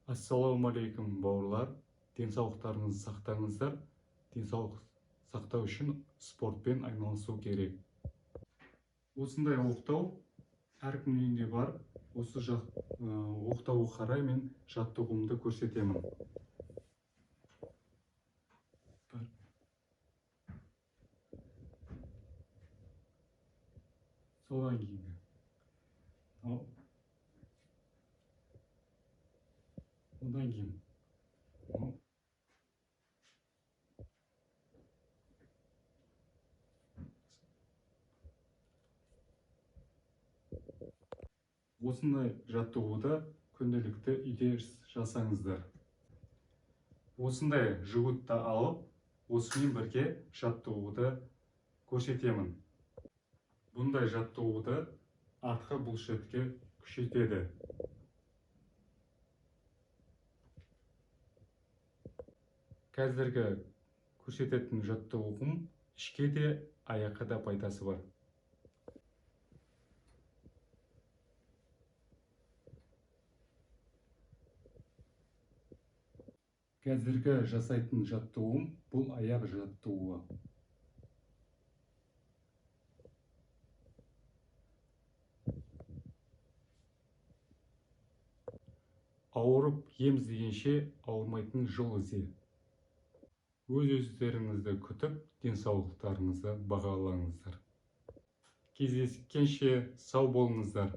Ассалаумалейкум бауырлар, денсаулықтарыңызды сақтаңыздар. Денсаулық сақтау үшін спортпен айналысу керек. Осындай оқтау әркімнің үйінде бар. Осы оқтауға қарай мен жаттығуымды көрсетемін. Содан кейін одан кейін осындай жаттығуды күнделікті үйде жасаңыздар. Осындай жүгітті алып, осымен бірге жаттығуды көрсетемін. Бұндай жаттығуды артқы бұлшықетке күшейтеді. Қазіргі көрсететін жаттығуым ішке де, аяққа да пайдасы бар. Қазіргі жасайтын жаттығуым бұл аяқ жаттығуы. Ауырып ем іздегенше ауырмайтын жол ізде. Өз-өздеріңізді күтіп, денсаулықтарыңызды бағалаңыздар. Кездескенше сау болыңыздар.